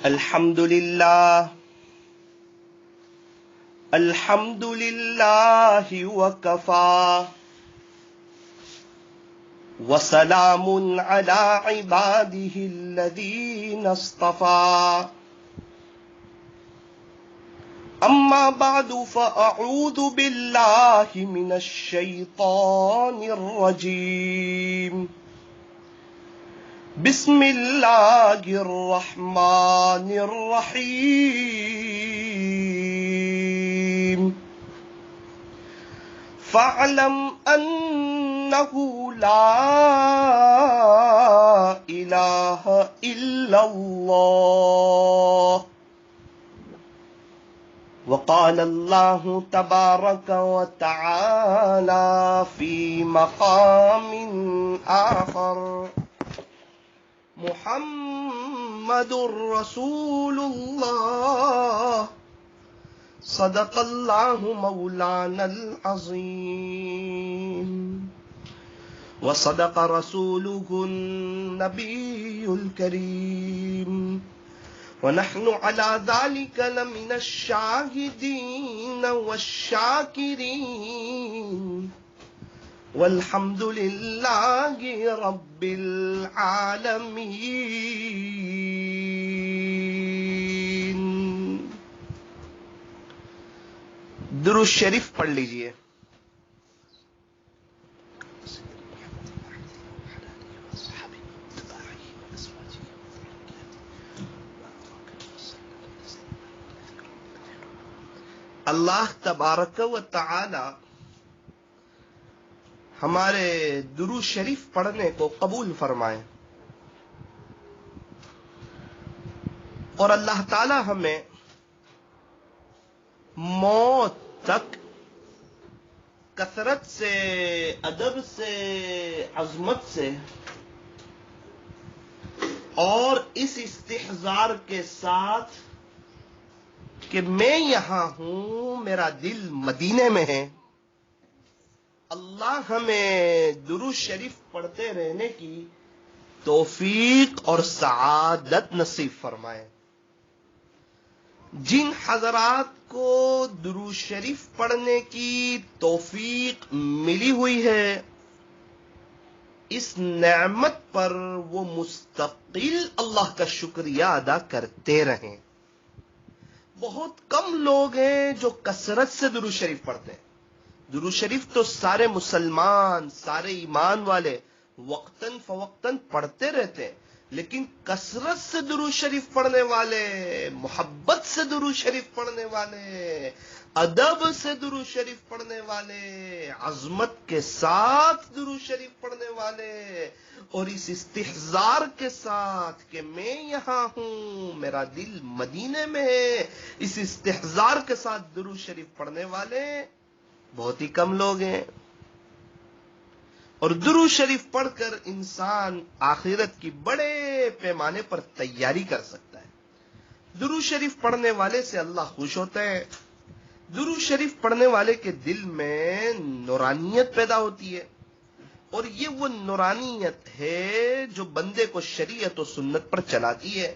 الحمد لله الحمد لله وكفى وسلام على عباده الذين اصطفى أما بعد فأعوذ بالله من الشيطان الرجيم بسم الله الرحمن الرحيم فاعلم أنه لا إله إلا الله وقال الله تبارك وتعالى في مقام آخر محمد رسول الله صدق الله مولانا العظيم وصدق رسوله النبي الكريم ونحن على ذلك لمن الشاهدين والشاكرين والحمد لله رب العالمين. درود شریف پڑھ لیجئے. اللہ تبارک و تعالی ہمارے درود شریف پڑھنے کو قبول فرمائے اور اللہ تعالی ہمیں موت تک کثرت سے، ادب سے، عظمت سے اور اس استحضار کے ساتھ کہ میں یہاں ہوں، میرا دل مدینے میں ہے، اللہ ہمیں درود شریف پڑھتے رہنے کی توفیق اور سعادت نصیب فرمائے. جن حضرات کو درود شریف پڑھنے کی توفیق ملی ہوئی ہے، اس نعمت پر وہ مستقل اللہ کا شکریہ ادا کرتے رہیں. بہت کم لوگ ہیں جو کثرت سے درود شریف پڑھتے ہیں. درود شریف تو سارے مسلمان، سارے ایمان والے وقتاً فوقتاً پڑھتے رہتے ہیں، لیکن کثرت سے درود شریف پڑھنے والے، محبت سے درود شریف پڑھنے والے، ادب سے درود شریف پڑھنے والے، عظمت کے ساتھ درود شریف پڑھنے والے اور اس استحضار کے ساتھ کہ میں یہاں ہوں، میرا دل مدینے میں ہے، اس استحضار کے ساتھ درود شریف پڑھنے والے بہت ہی کم لوگ ہیں. اور درود شریف پڑھ کر انسان آخرت کی بڑے پیمانے پر تیاری کر سکتا ہے. درود شریف پڑھنے والے سے اللہ خوش ہوتا ہے. درود شریف پڑھنے والے کے دل میں نورانیت پیدا ہوتی ہے، اور یہ وہ نورانیت ہے جو بندے کو شریعت و سنت پر چلاتی ہے.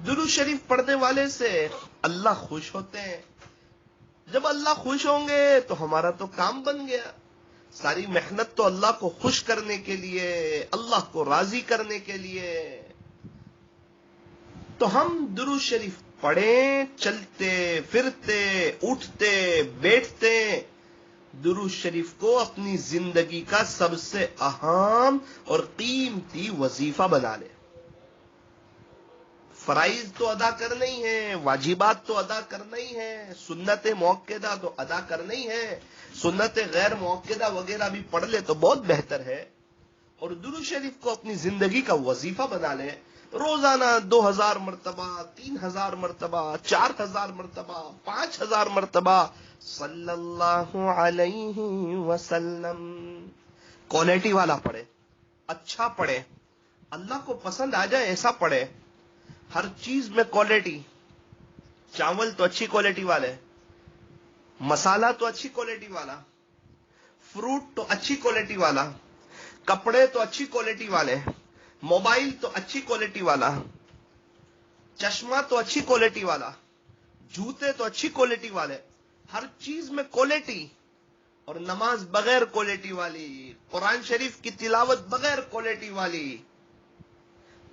درود شریف پڑھنے والے سے اللہ خوش ہوتے ہیں. جب اللہ خوش ہوں گے تو ہمارا تو کام بن گیا. ساری محنت تو اللہ کو خوش کرنے کے لیے، اللہ کو راضی کرنے کے لیے. تو ہم درود شریف پڑھیں، چلتے پھرتے، اٹھتے بیٹھتے درود شریف کو اپنی زندگی کا سب سے اہم اور قیمتی وظیفہ بنا لیں. فرائض تو ادا کرنا ہی ہے، واجبات تو ادا کرنا ہی ہے، سنت موقدہ تو ادا کرنا ہی ہے، سنت غیر موقدہ وغیرہ بھی پڑھ لے تو بہت بہتر ہے. اور درود شریف کو اپنی زندگی کا وظیفہ بنا لے. روزانہ 2000 مرتبہ، 3000 مرتبہ، 4000 مرتبہ، 5000 مرتبہ صلی اللہ علیہ وسلم. کوالٹی والا پڑھے، اچھا پڑھے، اللہ کو پسند آ جائے ایسا پڑھے. ہر چیز میں کوالٹی. چاول تو اچھی کوالٹی والے، مسالہ تو اچھی کوالٹی والا، فروٹ تو اچھی کوالٹی والا، کپڑے تو اچھی کوالٹی والے، موبائل تو اچھی کوالٹی والا، چشمہ تو اچھی کوالٹی والا, جوتے تو اچھی کوالٹی والے, ہر چیز میں کوالٹی, اور نماز بغیر کوالٹی والی, قرآن شریف کی تلاوت بغیر کوالٹی والی,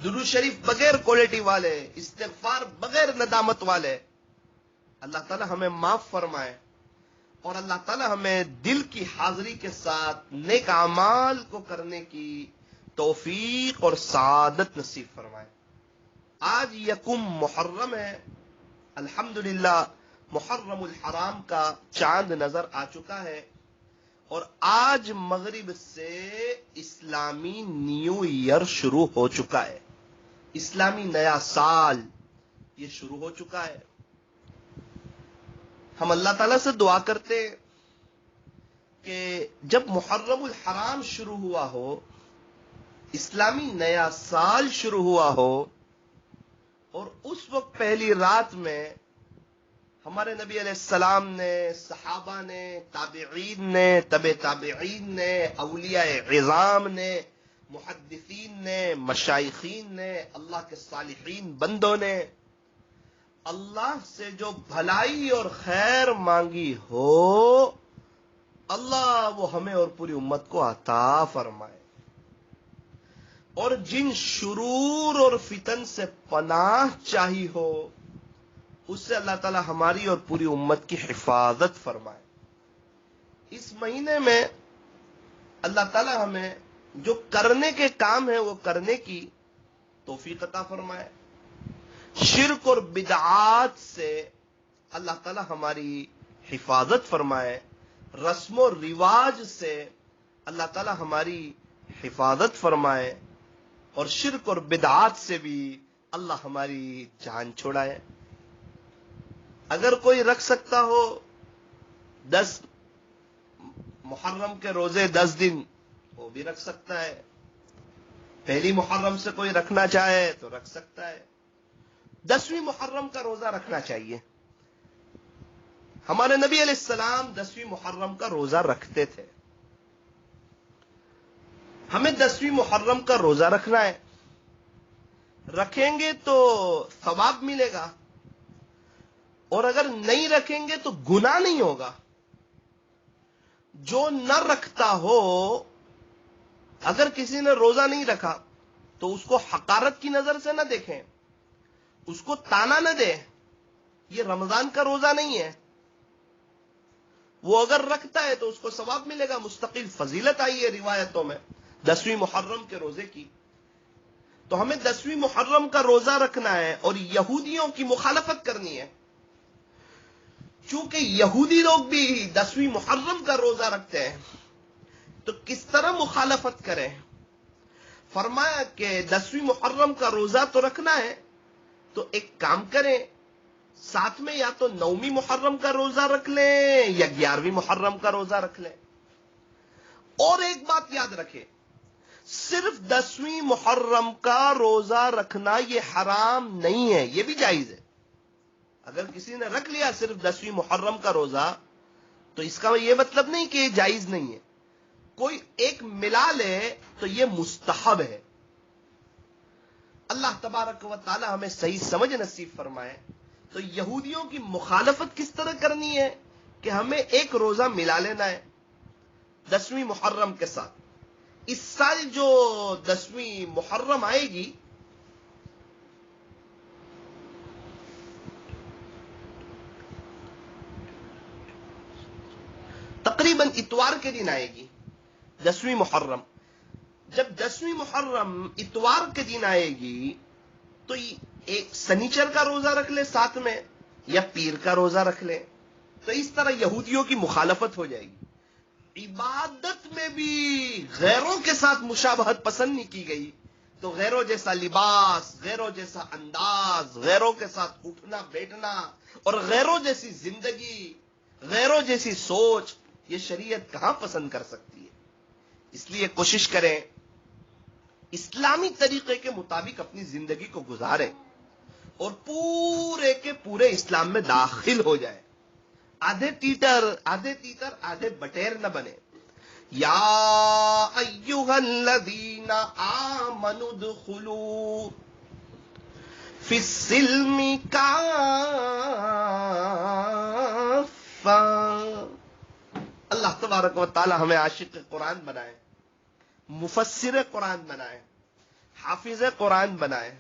درود شریف بغیر کوالٹی والے, استغفار بغیر ندامت والے. اللہ تعالی ہمیں معاف فرمائے, اور اللہ تعالی ہمیں دل کی حاضری کے ساتھ نیک اعمال کو کرنے کی توفیق اور سعادت نصیب فرمائے. آج یکم محرم ہے, الحمدللہ محرم الحرام کا چاند نظر آ چکا ہے, اور آج مغرب سے اسلامی نیو ایئر شروع ہو چکا ہے, اسلامی نیا سال یہ شروع ہو چکا ہے. ہم اللہ تعالیٰ سے دعا کرتے کہ جب محرم الحرام شروع ہوا ہو, اسلامی نیا سال شروع ہوا ہو, اور اس وقت پہلی رات میں ہمارے نبی علیہ السلام نے, صحابہ نے, تابعین نے, تبع تابعین نے, اولیاء عظام نے, محدثین نے, مشائخین نے, اللہ کے صالحین بندوں نے اللہ سے جو بھلائی اور خیر مانگی ہو, اللہ وہ ہمیں اور پوری امت کو عطا فرمائے. اور جن شرور اور فتن سے پناہ چاہی ہو, اس سے اللہ تعالی ہماری اور پوری امت کی حفاظت فرمائے. اس مہینے میں اللہ تعالی ہمیں جو کرنے کے کام ہیں وہ کرنے کی توفیق عطا فرمائے. شرک اور بدعات سے اللہ تعالی ہماری حفاظت فرمائے. رسم و رواج سے اللہ تعالی ہماری حفاظت فرمائے, اور شرک اور بدعات سے بھی اللہ ہماری جان چھڑائے. اگر کوئی رکھ سکتا ہو 10 محرم کے روزے 10 دن, وہ بھی رکھ سکتا ہے. پہلی محرم سے کوئی رکھنا چاہے تو رکھ سکتا ہے. 10ویں محرم کا روزہ رکھنا چاہیے. ہمارے نبی علیہ السلام 10ویں محرم کا روزہ رکھتے تھے. ہمیں 10ویں محرم کا روزہ رکھنا ہے. رکھیں گے تو ثواب ملے گا, اور اگر نہیں رکھیں گے تو گناہ نہیں ہوگا. جو نہ رکھتا ہو, اگر کسی نے روزہ نہیں رکھا تو اس کو حقارت کی نظر سے نہ دیکھیں, اس کو تانا نہ دے, یہ رمضان کا روزہ نہیں ہے. وہ اگر رکھتا ہے تو اس کو ثواب ملے گا. مستقل فضیلت آئی ہے روایتوں میں 10ویں محرم کے روزے کی. تو ہمیں 10ویں محرم کا روزہ رکھنا ہے, اور یہودیوں کی مخالفت کرنی ہے. چونکہ یہودی لوگ بھی 10ویں محرم کا روزہ رکھتے ہیں, تو کس طرح مخالفت کریں. فرمایا کہ 10ویں محرم کا روزہ تو رکھنا ہے, تو ایک کام کریں, ساتھ میں یا تو 9ویں محرم کا روزہ رکھ لیں یا 11ویں محرم کا روزہ رکھ لیں. اور ایک بات یاد رکھیں, صرف 10ویں محرم کا روزہ رکھنا یہ حرام نہیں ہے, یہ بھی جائز ہے. اگر کسی نے رکھ لیا صرف 10ویں محرم کا روزہ, تو اس کا یہ مطلب نہیں کہ یہ جائز نہیں ہے. کوئی ایک ملا لے تو یہ مستحب ہے. اللہ تبارک و تعالی ہمیں صحیح سمجھ نصیب فرمائے. تو یہودیوں کی مخالفت کس طرح کرنی ہے کہ ہمیں ایک روزہ ملا لینا ہے 10ویں محرم کے ساتھ. اس سال جو 10ویں محرم آئے گی, تقریباً اتوار کے دن آئے گی 10ویں محرم. جب 10ویں محرم اتوار کے دن آئے گی تو ایک سنیچر کا روزہ رکھ لے ساتھ میں, یا پیر کا روزہ رکھ لے. تو اس طرح یہودیوں کی مخالفت ہو جائے گی. عبادت میں بھی غیروں کے ساتھ مشابہت پسند نہیں کی گئی. تو غیروں جیسا لباس, غیروں جیسا انداز, غیروں کے ساتھ اٹھنا بیٹھنا, اور غیروں جیسی زندگی, غیروں جیسی سوچ, یہ شریعت کہاں پسند کر سکتی ہے. اس لیے کوشش کریں اسلامی طریقے کے مطابق اپنی زندگی کو گزاریں, اور پورے کے پورے اسلام میں داخل ہو جائیں. آدھے تیتر آدھے بٹیر نہ بنے. یا ایھا الذین آمنوا ادخلوا فی السلم کافہ. اللہ تبارک و تعالی ہمیں عاشق قرآن بنائے، مفسر قرآن بنائے، حافظ قرآن بنائے،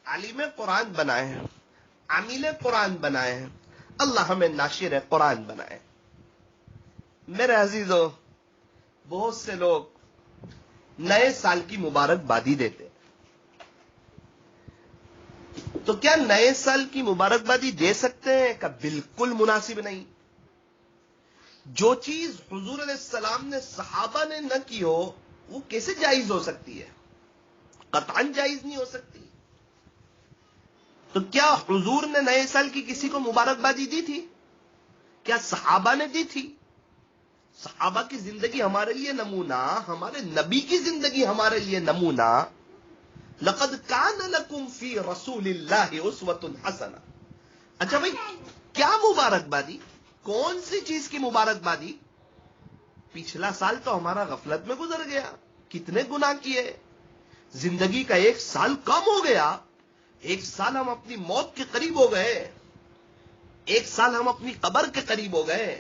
عالم قرآن بنائے، عامل قرآن بنائے. اللہ ہمیں ناشر قرآن بنائے. میرے عزیزو، بہت سے لوگ نئے سال کی مبارکبادی دیتے، تو کیا نئے سال کی مبارکبادی دے سکتے ہیں؟ کہ بالکل مناسب نہیں. جو چیز حضور علیہ السلام نے صحابہ نے نہ کی ہو وہ کیسے جائز ہو سکتی ہے؟ قطعاً جائز نہیں ہو سکتی. تو کیا حضور نے نئے سال کی کسی کو مبارکبادی دی تھی؟ کیا صحابہ نے دی تھی؟ صحابہ کی زندگی ہمارے لیے نمونہ، ہمارے نبی کی زندگی ہمارے لیے نمونہ. لقد کان لکم فی رسول اللہ اسوۃ حسنہ. اچھا بھائی، کیا مبارکبادی؟ کون سی چیز کی مبارکبادی؟ پچھلا سال تو ہمارا غفلت میں گزر گیا، کتنے گناہ کیے، زندگی کا ایک سال کم ہو گیا، ایک سال ہم اپنی موت کے قریب ہو گئے، ایک سال ہم اپنی قبر کے قریب ہو گئے.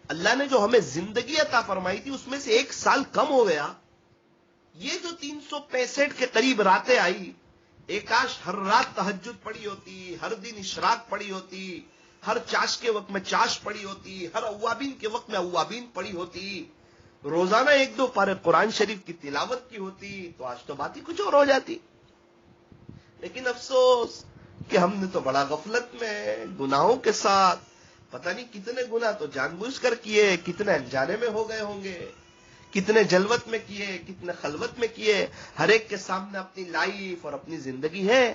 اللہ نے جو ہمیں زندگی عطا فرمائی تھی اس میں سے ایک سال کم ہو گیا. یہ جو 365 کے قریب راتیں آئی، ایک کاش ہر رات تہجد پڑی ہوتی، ہر دن اشراق پڑی ہوتی، ہر چاش کے وقت میں چاش پڑی ہوتی، ہر اوابین کے وقت میں اوابین پڑی ہوتی، روزانہ ایک دو پارے قرآن شریف کی تلاوت کی ہوتی، تو آج تو بات ہی کچھ اور ہو جاتی. لیکن افسوس کہ ہم نے تو بڑا غفلت میں گناہوں کے ساتھ، پتہ نہیں کتنے گناہ تو جان بوجھ کر کیے، کتنے انجانے میں ہو گئے ہوں گے، کتنے جلوت میں کیے، کتنے خلوت میں کیے. ہر ایک کے سامنے اپنی لائف اور اپنی زندگی ہے.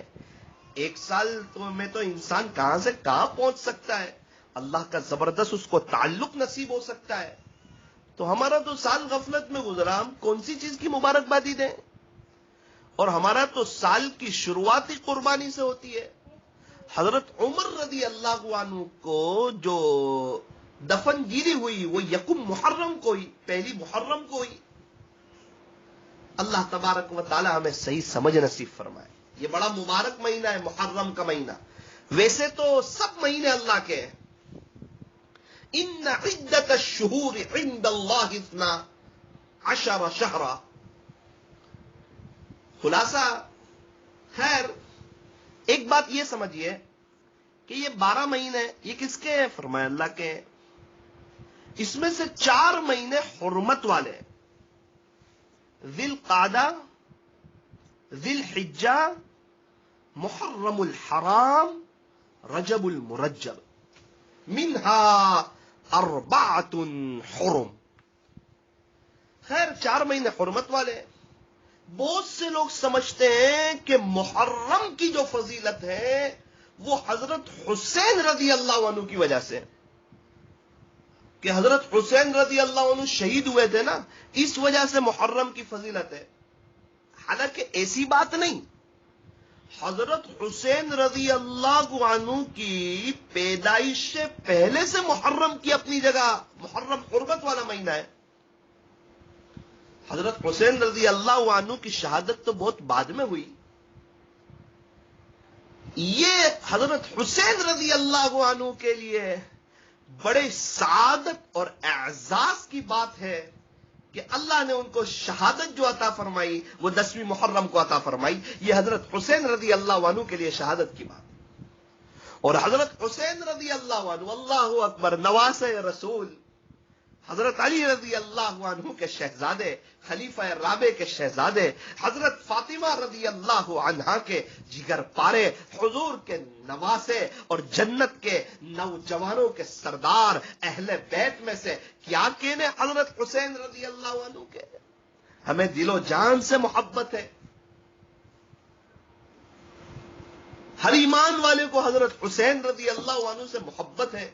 ایک سال میں تو انسان کہاں سے کہاں پہنچ سکتا ہے، اللہ کا زبردست اس کو تعلق نصیب ہو سکتا ہے. تو ہمارا تو سال غفلت میں گزرا، ہم کون سی چیز کی مبارکبادی دیں؟ اور ہمارا تو سال کی شروعاتی قربانی سے ہوتی ہے. حضرت عمر رضی اللہ عنہ کو جو دفن گیری ہوئی وہ یکم محرم کو ہوئی، پہلی محرم کو ہوئی. اللہ تبارک و تعالی ہمیں صحیح سمجھ نصیب فرمائے. یہ بڑا مبارک مہینہ ہے محرم کا مہینہ. ویسے تو سب مہینے اللہ کے ہیں. ان عدت الشہور عند اللہ 12 شہرا. خلاصہ خیر، ایک بات یہ سمجھیے کہ یہ 12 مہینے یہ کس کے ہیں؟ فرمایا اللہ کے ہیں. اس میں سے 4 مہینے حرمت والے، ذی القعدہ، ذی الحجہ، محرم الحرام، رجب المرجب. منہا 4 حرم. خیر 4 مہینے حرمت والے. بہت سے لوگ سمجھتے ہیں کہ محرم کی جو فضیلت ہے وہ حضرت حسین رضی اللہ عنہ کی وجہ سے، کہ حضرت حسین رضی اللہ عنہ شہید ہوئے تھے نا، اس وجہ سے محرم کی فضیلت ہے. حالانکہ ایسی بات نہیں. حضرت حسین رضی اللہ عنہ کی پیدائش سے پہلے سے محرم کی اپنی جگہ، محرم حرمت والا مہینہ ہے. حضرت حسین رضی اللہ عنہ کی شہادت تو بہت بعد میں ہوئی. یہ حضرت حسین رضی اللہ عنہ کے لیے بڑے سعادت اور اعزاز کی بات ہے کہ اللہ نے ان کو شہادت جو عطا فرمائی وہ 10ویں محرم کو عطا فرمائی. یہ حضرت حسین رضی اللہ عنہ کے لیے شہادت کی بات. اور حضرت حسین رضی اللہ عنہ، اللہ اکبر، نواسے رسول، حضرت علی رضی اللہ عنہ کے شہزادے، خلیفہ رابع کے شہزادے، حضرت فاطمہ رضی اللہ عنہا کے جگر پارے، حضور کے نواسے اور جنت کے نوجوانوں کے سردار، اہل بیت میں سے کیا کہنے حضرت حسین رضی اللہ عنہ کے. ہمیں دل و جان سے محبت ہے. ہر ایمان والے کو حضرت حسین رضی اللہ عنہ سے محبت ہے.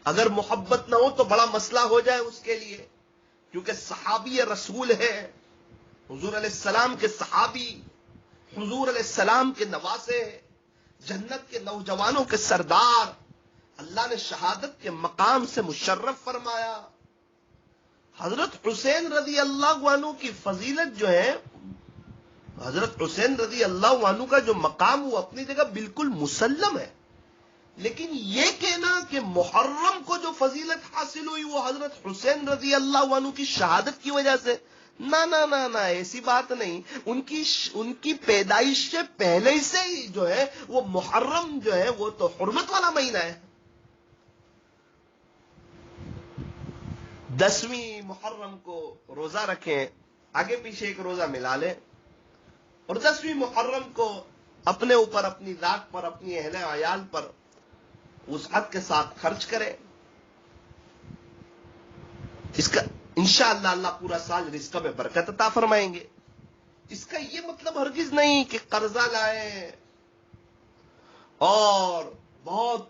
اگر محبت نہ ہو تو بڑا مسئلہ ہو جائے اس کے لیے، کیونکہ صحابی رسول ہے، حضور علیہ السلام کے صحابی، حضور علیہ السلام کے نواسے، جنت کے نوجوانوں کے سردار. اللہ نے شہادت کے مقام سے مشرف فرمایا. حضرت حسین رضی اللہ عنہ کی فضیلت جو ہے حضرت حسین رضی اللہ عنہ کا جو مقام وہ اپنی جگہ بالکل مسلم ہے، لیکن یہ کہنا کہ محرم کو جو فضیلت حاصل ہوئی وہ حضرت حسین رضی اللہ عنہ کی شہادت کی وجہ سے، نہ نہ نہ نہ، ایسی بات نہیں۔ ان کی پیدائش سے پہلے سے ہی جو ہے وہ محرم جو ہے وہ تو حرمت والا مہینہ ہے۔ 10ویں محرم کو روزہ رکھیں، آگے پیچھے ایک روزہ ملا لیں، اور 10ویں محرم کو اپنے اوپر، اپنی ذات پر، اپنی اہل عیال پر وسعت کے ساتھ خرچ کریں۔ اس کا انشاءاللہ اللہ پورا سال رزق میں برکت عطا فرمائیں گے۔ اس کا یہ مطلب ہرگز نہیں کہ قرضہ لائیں اور بہت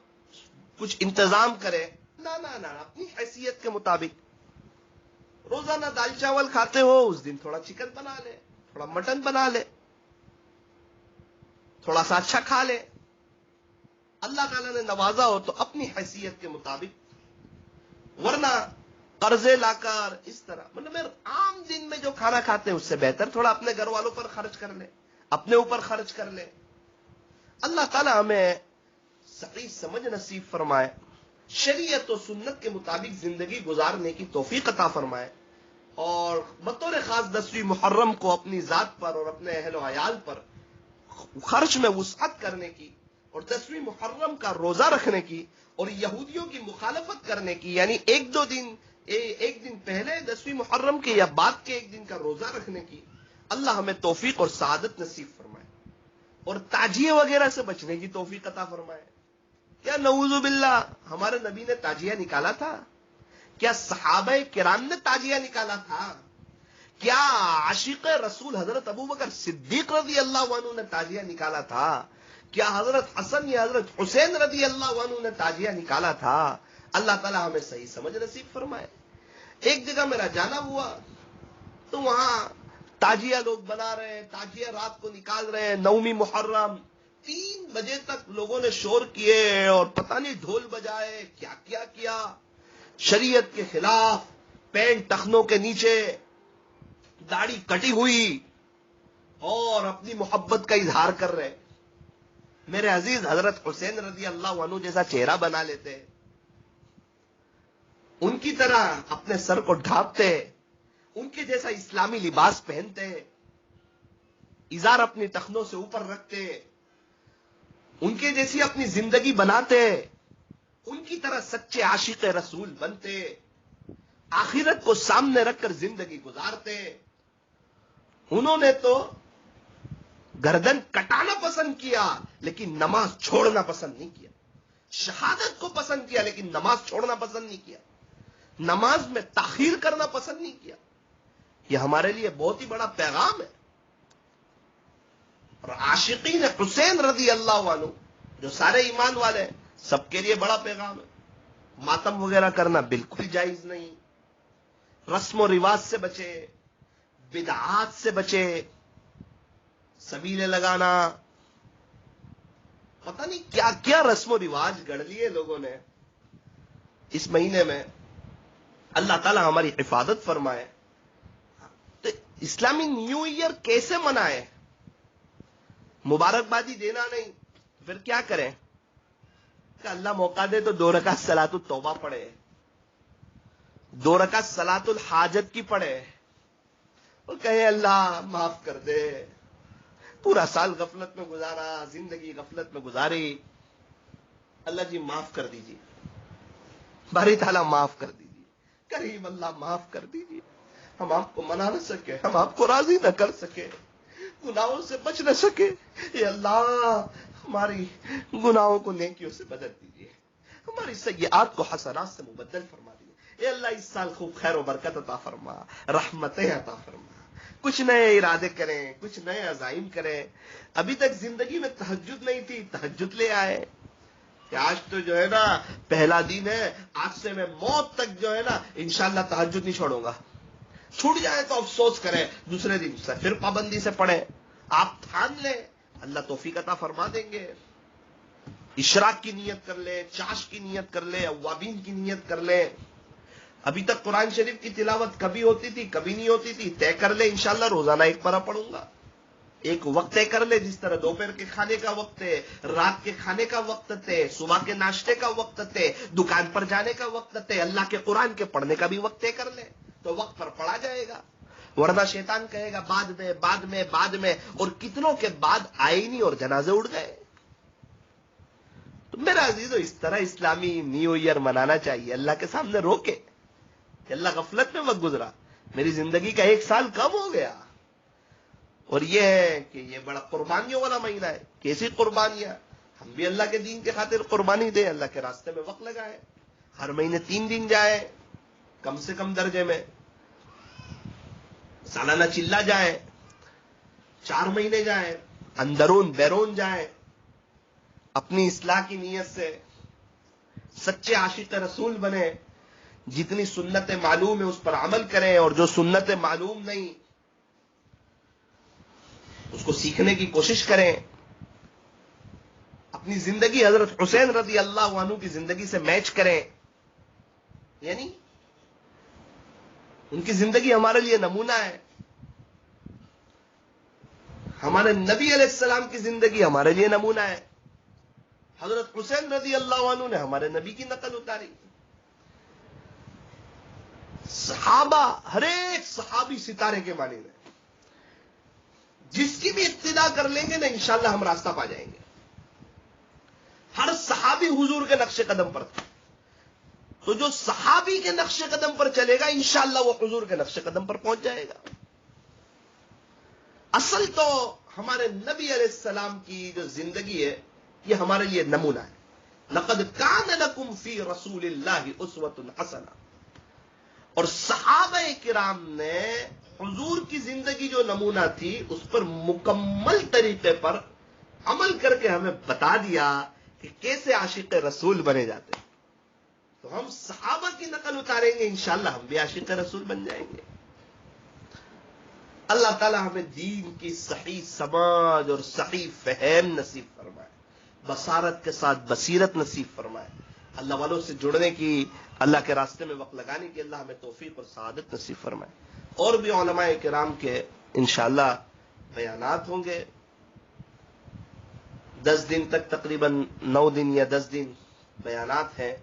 کچھ انتظام کریں، نہ نہ نہ، اپنی حیثیت کے مطابق۔ روزانہ دال چاول کھاتے ہو، اس دن تھوڑا چکن بنا لے، تھوڑا مٹن بنا لے، تھوڑا سا اچھا کھا لے۔ اللہ تعالیٰ نے نوازا ہو تو اپنی حیثیت کے مطابق، ورنہ قرضے لا کر اس طرح، مطلب عام دن میں جو کھانا کھاتے ہیں اس سے بہتر تھوڑا اپنے گھر والوں پر خرچ کر لے، اپنے اوپر خرچ کر لے۔ اللہ تعالیٰ ہمیں صحیح سمجھ نصیب فرمائے، شریعت و سنت کے مطابق زندگی گزارنے کی توفیق عطا فرمائے، اور بطور خاص 10ویں محرم کو اپنی ذات پر اور اپنے اہل و عیال پر خرچ میں وسعت کرنے کی، اور 10ویں محرم کا روزہ رکھنے کی، اور یہودیوں کی مخالفت کرنے کی، یعنی ایک دن پہلے 10ویں محرم کے یا بعد کے ایک دن کا روزہ رکھنے کی، اللہ ہمیں توفیق اور سعادت نصیب فرمائے، اور تعجیے وغیرہ سے بچنے کی توفیق عطا فرمائے۔ کیا نعوذ باللہ ہمارے نبی نے تعجیہ نکالا تھا؟ کیا صحابہ کرام نے تعجیہ نکالا تھا؟ کیا عاشق رسول حضرت ابوبکر صدیق رضی اللہ عنہ نے تعجیہ نکالا تھا؟ کیا حضرت حسن یا حضرت حسین رضی اللہ عنہ نے تعجیہ نکالا تھا؟ اللہ تعالیٰ ہمیں صحیح سمجھ نصیب فرمائے۔ ایک جگہ میرا جانا ہوا تو وہاں تعجیہ لوگ بنا رہے ہیں، تعجیہ رات کو نکال رہے ہیں، 9ویں محرم 3 بجے تک لوگوں نے شور کیے اور پتہ نہیں ڈھول بجائے، کیا کیا کیا، شریعت کے خلاف، پینٹ ٹخنوں کے نیچے، داڑھی کٹی ہوئی، اور اپنی محبت کا اظہار کر رہے۔ میرے عزیز، حضرت حسین رضی اللہ عنہ جیسا چہرہ بنا لیتے، ان کی طرح اپنے سر کو ڈھانپتے، ان کے جیسا اسلامی لباس پہنتے، ازار اپنی ٹخنوں سے اوپر رکھتے، ان کے جیسی اپنی زندگی بناتے، ان کی طرح سچے عاشق رسول بنتے، آخرت کو سامنے رکھ کر زندگی گزارتے۔ انہوں نے تو گردن کٹانا پسند کیا لیکن نماز چھوڑنا پسند نہیں کیا، شہادت کو پسند کیا لیکن نماز چھوڑنا پسند نہیں کیا، نماز میں تاخیر کرنا پسند نہیں کیا۔ یہ ہمارے لیے بہت ہی بڑا پیغام ہے، اور عاشقین حسین رضی اللہ عنہ جو سارے ایمان والے ہیں، سب کے لیے بڑا پیغام ہے۔ ماتم وغیرہ کرنا بالکل جائز نہیں، رسم و رواج سے بچے، بدعات سے بچے، سبیلے لگانا، پتہ نہیں کیا کیا رسم و رواج گڑھ لیے لوگوں نے اس مہینے میں۔ اللہ تعالی ہماری حفاظت فرمائے۔ تو اسلامی نیو ایئر کیسے منائے؟ مبارکبادی دینا نہیں، پھر کیا کریں؟ کہ اللہ موقع دے تو 2 رکعت صلاۃ التوبہ پڑھے، 2 رکعت صلاۃ الحاجت کی پڑھے، اور کہیں اللہ معاف کر دے، پورا سال غفلت میں گزارا، زندگی غفلت میں گزاری، اللہ جی معاف کر دیجیے، باری تعالیٰ معاف کر دیجیے، کریم اللہ معاف کر دیجیے۔ ہم آپ کو منا نہ سکے، ہم آپ کو راضی نہ کر سکے، گناہوں سے بچ نہ سکے، اے اللہ ہماری گناہوں کو نیکیوں سے بدل دیجیے، ہماری سیئات کو حسنات سے مبدل فرما دیجیے۔ اے اللہ اس سال خوب خیر و برکت عطا فرما، رحمتیں عطا فرما، کچھ نئے ارادے کریں، کچھ نئے عزائم کریں۔ ابھی تک زندگی میں تہجد نہیں تھی، تہجد لے آئے کہ آج تو جو ہے نا پہلا دن ہے، آج سے میں موت تک جو ہے نا انشاءاللہ تہجد نہیں چھوڑوں گا، چھوٹ جائے تو افسوس کریں، دوسرے دن سے پھر پابندی سے پڑھیں۔ آپ ٹھان لیں، اللہ توفیق عطا فرما دیں گے۔ اشراق کی نیت کر لیں، چاش کی نیت کر لیں، اوابین کی نیت کر لیں۔ ابھی تک قرآن شریف کی تلاوت کبھی ہوتی تھی، کبھی نہیں ہوتی تھی، طے کر لیں انشاءاللہ روزانہ 1 پارہ پڑھوں گا۔ ایک وقت طے کر لے، جس طرح دوپہر کے کھانے کا وقت ہے، رات کے کھانے کا وقت طے، صبح کے ناشتے کا وقت طے، دکان پر جانے کا وقت طے، اللہ کے قرآن کے پڑھنے کا بھی وقت طے کر لے تو وقت پر پڑھا جائے گا. ورنہ شیطان کہے گا بعد میں بعد میں بعد میں، اور کتنوں کے بعد آئے ہی نہیں اور جنازے اڑ گئے. تو میرا عزیزو، اس طرح اسلامی نیو ایئر منانا چاہیے. اللہ کے سامنے روکے کہ اللہ غفلت میں وقت گزرا، میری زندگی کا 1 سال کم ہو گیا. اور یہ ہے کہ یہ بڑا قربانیوں والا مہینہ ہے. کیسی قربانیاں؟ ہم بھی اللہ کے دین کے خاطر قربانی دیں، اللہ کے راستے میں وقت لگائیں. ہر مہینے 3 دن جائیں کم سے کم درجے میں، سالانہ چلا جائیں، 4 مہینے جائیں، اندرون بیرون جائیں، اپنی اصلاح کی نیت سے سچے عاشق رسول بنے. جتنی سنتیں معلوم ہیں اس پر عمل کریں، اور جو سنتیں معلوم نہیں اس کو سیکھنے کی کوشش کریں. اپنی زندگی حضرت حسین رضی اللہ عنہ کی زندگی سے میچ کریں. یعنی ان کی زندگی ہمارے لیے نمونہ ہے. ہمارے نبی علیہ السلام کی زندگی ہمارے لیے نمونہ ہے. حضرت حسین رضی اللہ عنہ نے ہمارے نبی کی نقل اتاری. صحابہ، ہر ایک صحابی ستارے کے معنی میں، جس کی بھی ابتدا کر لیں گے نا انشاءاللہ ہم راستہ پا جائیں گے. ہر صحابی حضور کے نقش قدم پر تھا. تو جو صحابی کے نقش قدم پر چلے گا انشاءاللہ وہ حضور کے نقش قدم پر پہنچ جائے گا. اصل تو ہمارے نبی علیہ السلام کی جو زندگی ہے یہ ہمارے لیے نمونہ ہے. لقد کان لکم فی رسول اللہ اسوۃ حسنہ. اور صحابہ کرام نے حضور کی زندگی جو نمونہ تھی اس پر مکمل طریقے پر عمل کر کے ہمیں بتا دیا کہ کیسے عاشق رسول بنے جاتے. تو ہم صحابہ کی نقل اتاریں گے انشاءاللہ ہم بھی عاشق رسول بن جائیں گے. اللہ تعالی ہمیں دین کی صحیح سمجھ اور صحیح فہم نصیب فرمائے، بصارت کے ساتھ بصیرت نصیب فرمائے. اللہ والوں سے جڑنے کی، اللہ کے راستے میں وقت لگانے کی اللہ ہمیں توفیق اور سعادت نصیب فرمائے. اور بھی علماء کرام کے انشاءاللہ بیانات ہوں گے. 10 دن تک تقریباً 9 دن یا 10 دن بیانات ہیں.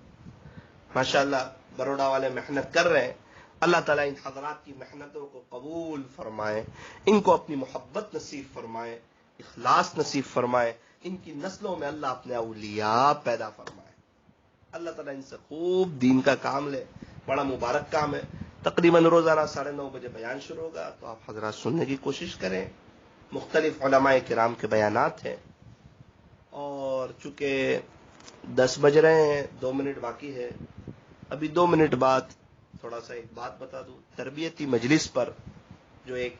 ماشاءاللہ بروڑا والے محنت کر رہے ہیں. اللہ تعالیٰ ان حضرات کی محنتوں کو قبول فرمائے، ان کو اپنی محبت نصیب فرمائے، اخلاص نصیب فرمائے. ان کی نسلوں میں اللہ اپنے اولیاء پیدا فرمائے. اللہ تعالیٰ ان سے خوب دین کا کام لے. بڑا مبارک کام ہے. تقریباً روزانہ 9:30 بجے بیان شروع ہوگا تو آپ حضرات سننے کی کوشش کریں. مختلف علماء کرام کے بیانات ہیں. اور چونکہ 10 بج رہے ہیں، 2 منٹ باقی ہے. ابھی 2 منٹ بعد تھوڑا سا ایک بات بتا دوں. تربیتی مجلس پر جو ایک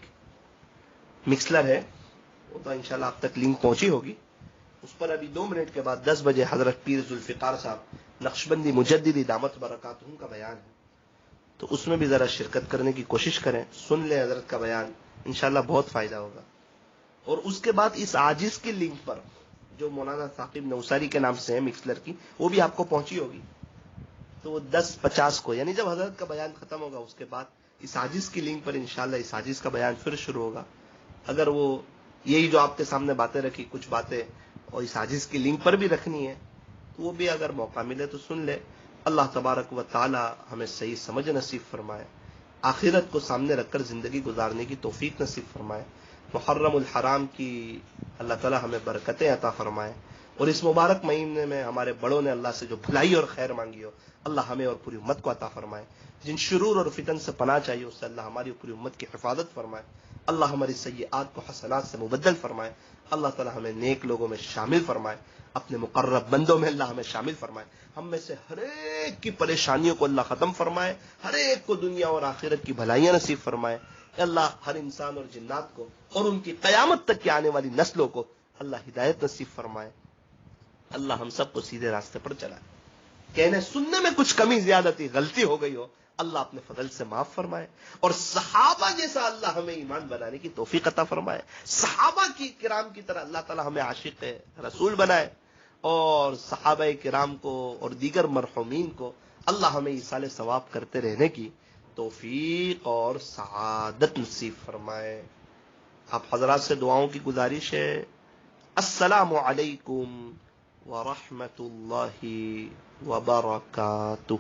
مکسلر ہے وہ تو انشاءاللہ آپ تک لنک پہنچی ہوگی. اس پر ابھی 2 منٹ کے بعد 10 بجے حضرت پیر ذوالفقار صاحب نقشبندی مجددی دامت برکاتہم کا بیان ہے. تو اس میں بھی ذرا شرکت کرنے کی کوشش کریں. سن لیں حضرت کا بیان، انشاءاللہ بہت فائدہ ہوگا. اور اس کے بعد اس عاجز کی لنک پر جو مولانا ثاقب نوساری کے نام سے ہے مکسلر کی، وہ بھی آپ کو پہنچی ہوگی. تو وہ 10:50 کو، یعنی جب حضرت کا بیان ختم ہوگا اس کے بعد اس عاجز کی لنک پر انشاءاللہ اس عاجز کا بیان پھر شروع ہوگا. اگر وہ یہی جو آپ کے سامنے باتیں رکھی کچھ باتیں اور اس عاجز کی لنک پر بھی رکھنی ہے تو وہ بھی اگر موقع ملے تو سن لے. اللہ تبارک و تعالی ہمیں صحیح سمجھ نصیب فرمائے، آخرت کو سامنے رکھ کر زندگی گزارنے کی توفیق نصیب فرمائے. محرم الحرام کی اللہ تعالی ہمیں برکتیں عطا فرمائے. اور اس مبارک مہینے میں ہمارے بڑوں نے اللہ سے جو بھلائی اور خیر مانگی ہو اللہ ہمیں اور پوری امت کو عطا فرمائے. جن شرور اور فتن سے پناہ چاہیے اس سے اللہ ہماری پوری امت کی حفاظت فرمائے. اللہ ہماری سیئات کو حسنات سے مبدل فرمائے. اللہ تعالی ہمیں نیک لوگوں میں شامل فرمائے، اپنے مقرب بندوں میں اللہ ہمیں شامل فرمائے. ہم میں سے ہر ایک کی پریشانیوں کو اللہ ختم فرمائے، ہر ایک کو دنیا اور آخرت کی بھلائیاں نصیب فرمائے. اللہ ہر انسان اور جنات کو اور ان کی قیامت تک کی آنے والی نسلوں کو اللہ ہدایت نصیب فرمائے. اللہ ہم سب کو سیدھے راستے پر چلائے. کہنے سننے میں کچھ کمی زیادتی غلطی ہو گئی ہو اللہ اپنے فضل سے معاف فرمائے. اور صحابہ جیسا اللہ ہمیں ایمان بنانے کی توفیق عطا فرمائے. صحابہ کی کرام کی طرح اللہ تعالی ہمیں عاشق رسول بنائے. اور صحابہ کرام کو اور دیگر مرحومین کو اللہ ہمیں ایصال ثواب کرتے رہنے کی توفیق اور سعادت نصیب فرمائے. آپ حضرات سے دعاؤں کی گزارش ہے. السلام علیکم ورحمۃ اللہ وبرکاتہ.